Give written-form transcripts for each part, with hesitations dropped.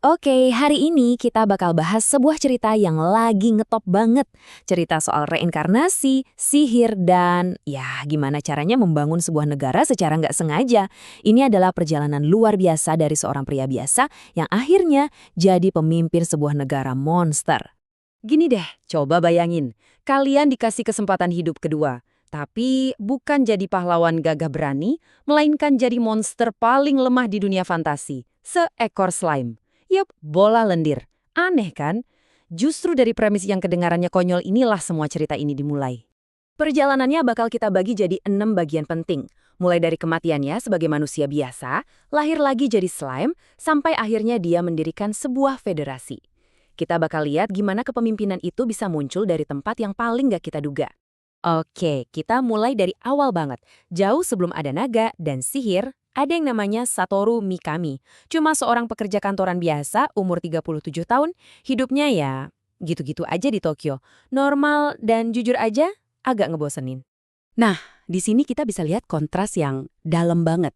Oke, hari ini kita bakal bahas sebuah cerita yang lagi ngetop banget. Cerita soal reinkarnasi, sihir, dan ya gimana caranya membangun sebuah negara secara nggak sengaja. Ini adalah perjalanan luar biasa dari seorang pria biasa yang akhirnya jadi pemimpin sebuah negara monster. Gini deh, coba bayangin, kalian dikasih kesempatan hidup kedua. Tapi bukan jadi pahlawan gagah berani, melainkan jadi monster paling lemah di dunia fantasi. Seekor slime. Yup, bola lendir. Aneh kan? Justru dari premis yang kedengarannya konyol inilah semua cerita ini dimulai. Perjalanannya bakal kita bagi jadi 6 bagian penting. Mulai dari kematiannya sebagai manusia biasa, lahir lagi jadi slime, sampai akhirnya dia mendirikan sebuah federasi. Kita bakal lihat gimana kepemimpinan itu bisa muncul dari tempat yang paling gak kita duga. Oke, kita mulai dari awal banget. Jauh sebelum ada naga dan sihir, ada yang namanya Satoru Mikami. Cuma seorang pekerja kantoran biasa, umur 37 tahun, hidupnya ya gitu-gitu aja di Tokyo. Normal dan jujur aja, agak ngebosenin. Nah, di sini kita bisa lihat kontras yang dalam banget.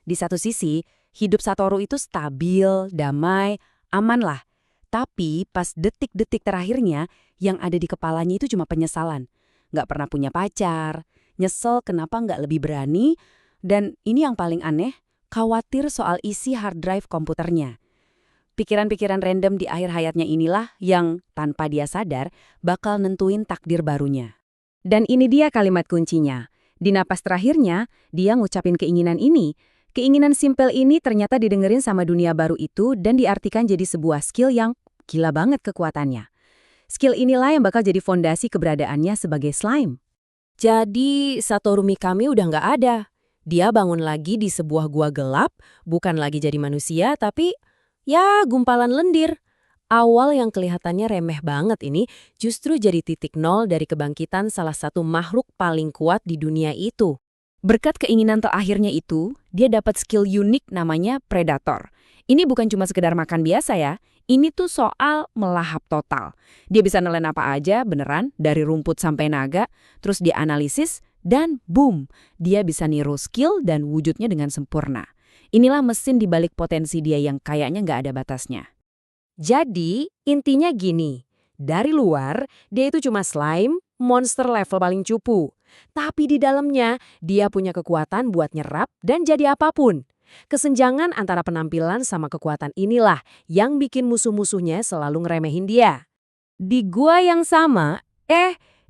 Di satu sisi, hidup Satoru itu stabil, damai, aman lah. Tapi pas detik-detik terakhirnya, yang ada di kepalanya itu cuma penyesalan. Nggak pernah punya pacar, nyesel kenapa nggak lebih berani, dan ini yang paling aneh, khawatir soal isi hard drive komputernya. Pikiran-pikiran random di akhir hayatnya inilah yang, tanpa dia sadar, bakal nentuin takdir barunya. Dan ini dia kalimat kuncinya. Di napas terakhirnya, dia ngucapin keinginan ini. Keinginan simpel ini ternyata didengerin sama dunia baru itu dan diartikan jadi sebuah skill yang gila banget kekuatannya. Skill inilah yang bakal jadi fondasi keberadaannya sebagai slime. Jadi, Satoru Mikami udah nggak ada. Dia bangun lagi di sebuah gua gelap, bukan lagi jadi manusia, tapi ya gumpalan lendir. Awal yang kelihatannya remeh banget ini justru jadi titik nol dari kebangkitan salah satu makhluk paling kuat di dunia itu. Berkat keinginan terakhirnya itu, dia dapat skill unik namanya Predator. Ini bukan cuma sekedar makan biasa ya, ini tuh soal melahap total. Dia bisa nelen apa aja beneran, dari rumput sampai naga, terus dia analisis, dan boom, dia bisa niru skill dan wujudnya dengan sempurna. Inilah mesin di balik potensi dia yang kayaknya nggak ada batasnya. Jadi, intinya gini. Dari luar, dia itu cuma slime, monster level paling cupu. Tapi di dalamnya, dia punya kekuatan buat nyerap dan jadi apapun. Kesenjangan antara penampilan sama kekuatan inilah yang bikin musuh-musuhnya selalu ngeremehin dia. Di gua yang sama,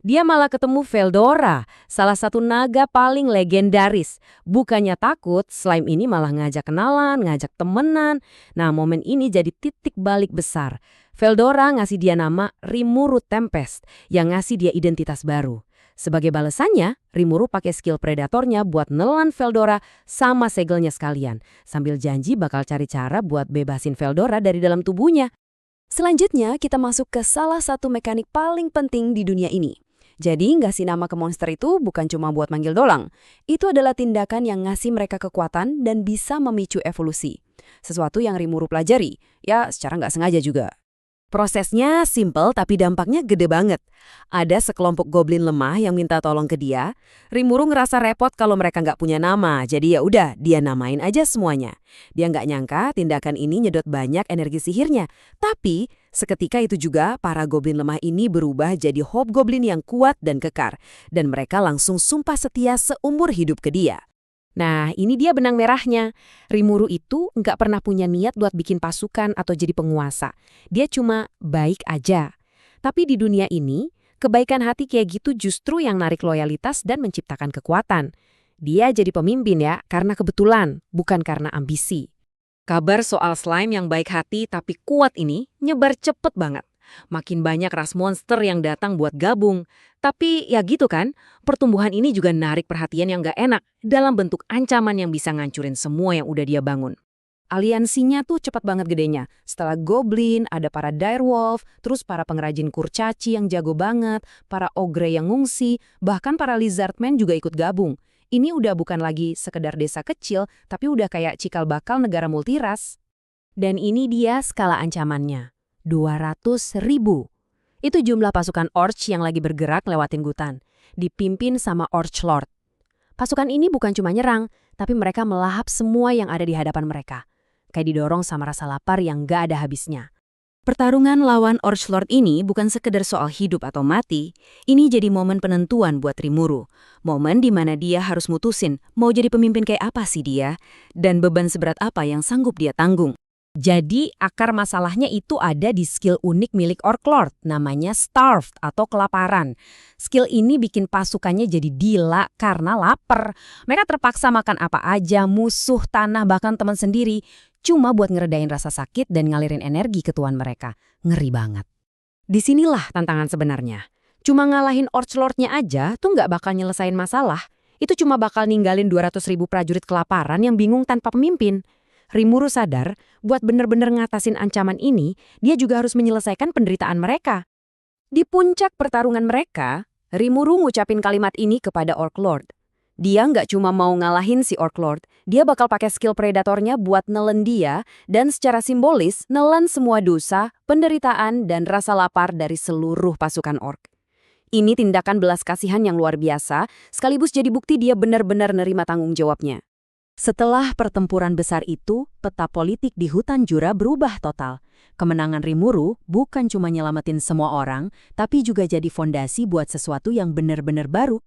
dia malah ketemu Veldora, salah satu naga paling legendaris. Bukannya takut, slime ini malah ngajak kenalan, ngajak temenan. Nah, momen ini jadi titik balik besar. Veldora ngasih dia nama Rimuru Tempest, yang ngasih dia identitas baru. Sebagai balasannya, Rimuru pakai skill predatornya buat nelan Veldora sama segelnya sekalian, sambil janji bakal cari cara buat bebasin Veldora dari dalam tubuhnya. Selanjutnya, kita masuk ke salah satu mekanik paling penting di dunia ini. Jadi, ngasih nama ke monster itu bukan cuma buat manggil doang. Itu adalah tindakan yang ngasih mereka kekuatan dan bisa memicu evolusi. Sesuatu yang Rimuru pelajari, ya secara nggak sengaja juga. Prosesnya simple tapi dampaknya gede banget. Ada sekelompok goblin lemah yang minta tolong ke dia. Rimuru ngerasa repot kalau mereka nggak punya nama, jadi ya udah dia namain aja semuanya. Dia nggak nyangka tindakan ini nyedot banyak energi sihirnya. Tapi seketika itu juga para goblin lemah ini berubah jadi hobgoblin yang kuat dan kekar. Dan mereka langsung sumpah setia seumur hidup ke dia. Nah, ini dia benang merahnya. Rimuru itu nggak pernah punya niat buat bikin pasukan atau jadi penguasa. Dia cuma baik aja. Tapi di dunia ini, kebaikan hati kayak gitu justru yang narik loyalitas dan menciptakan kekuatan. Dia jadi pemimpin ya, karena kebetulan, bukan karena ambisi. Kabar soal slime yang baik hati tapi kuat ini nyebar cepet banget. Makin banyak ras monster yang datang buat gabung. Tapi ya gitu kan, pertumbuhan ini juga narik perhatian yang gak enak dalam bentuk ancaman yang bisa ngancurin semua yang udah dia bangun. Aliansinya tuh cepat banget gedenya. Setelah Goblin, ada para Direwolf, terus para pengrajin kurcaci yang jago banget, para ogre yang ngungsi, bahkan para Lizardmen juga ikut gabung. Ini udah bukan lagi sekedar desa kecil, tapi udah kayak cikal bakal negara multiras. Dan ini dia skala ancamannya. 200.000. Itu jumlah pasukan Orc yang lagi bergerak lewatin hutan, dipimpin sama Orc Lord. Pasukan ini bukan cuma nyerang, tapi mereka melahap semua yang ada di hadapan mereka. kayak didorong sama rasa lapar yang gak ada habisnya. Pertarungan lawan Orchlord ini bukan sekedar soal hidup atau mati, ini jadi momen penentuan buat Rimuru. Momen di mana dia harus mutusin mau jadi pemimpin kayak apa sih dia, dan beban seberat apa yang sanggup dia tanggung. Jadi, akar masalahnya itu ada di skill unik milik Orchlord, namanya starved atau kelaparan. Skill ini bikin pasukannya jadi gila karena lapar. Mereka terpaksa makan apa aja, musuh, tanah, bahkan teman sendiri, cuma buat ngeredain rasa sakit dan ngalirin energi ke tuan mereka. Ngeri banget. Disinilah tantangan sebenarnya. Cuma ngalahin Orchlord-nya aja tuh nggak bakal nyelesain masalah. Itu cuma bakal ninggalin 200.000 prajurit kelaparan yang bingung tanpa pemimpin. Rimuru sadar, buat bener-bener ngatasin ancaman ini, dia juga harus menyelesaikan penderitaan mereka. Di puncak pertarungan mereka, Rimuru ngucapin kalimat ini kepada Orchlord. Dia nggak cuma mau ngalahin si Orchlord, dia bakal pakai skill predatornya buat nelen dia, dan secara simbolis nelen semua dosa, penderitaan, dan rasa lapar dari seluruh pasukan orc. Ini tindakan belas kasihan yang luar biasa, sekaligus jadi bukti dia benar-benar nerima tanggung jawabnya. Setelah pertempuran besar itu, peta politik di hutan Jura berubah total. Kemenangan Rimuru bukan cuma nyelamatin semua orang, tapi juga jadi fondasi buat sesuatu yang benar-benar baru.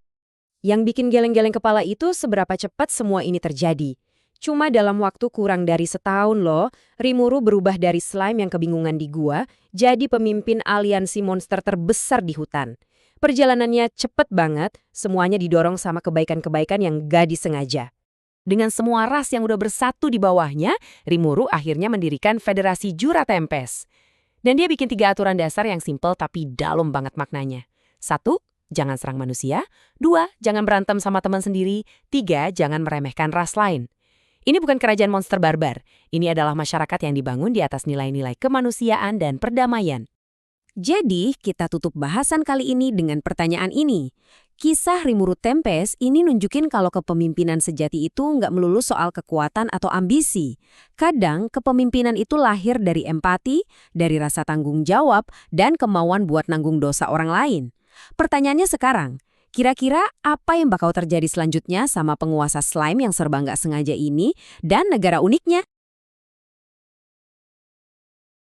Yang bikin geleng-geleng kepala itu seberapa cepat semua ini terjadi. Cuma dalam waktu kurang dari setahun loh, Rimuru berubah dari slime yang kebingungan di gua, jadi pemimpin aliansi monster terbesar di hutan. Perjalanannya cepet banget, semuanya didorong sama kebaikan-kebaikan yang gak disengaja. Dengan semua ras yang udah bersatu di bawahnya, Rimuru akhirnya mendirikan Federasi Jura Tempest. Dan dia bikin 3 aturan dasar yang simpel tapi dalam banget maknanya. 1. Jangan serang manusia. 2. Jangan berantem sama teman sendiri. 3. Jangan meremehkan ras lain. Ini bukan kerajaan monster barbar. Ini adalah masyarakat yang dibangun di atas nilai-nilai kemanusiaan dan perdamaian. Jadi, kita tutup bahasan kali ini dengan pertanyaan ini. Kisah Rimuru Tempest ini nunjukin kalau kepemimpinan sejati itu nggak melulu soal kekuatan atau ambisi. Kadang, kepemimpinan itu lahir dari empati, dari rasa tanggung jawab, dan kemauan buat nanggung dosa orang lain. Pertanyaannya sekarang, kira-kira apa yang bakal terjadi selanjutnya sama penguasa slime yang serba nggak sengaja ini dan negara uniknya?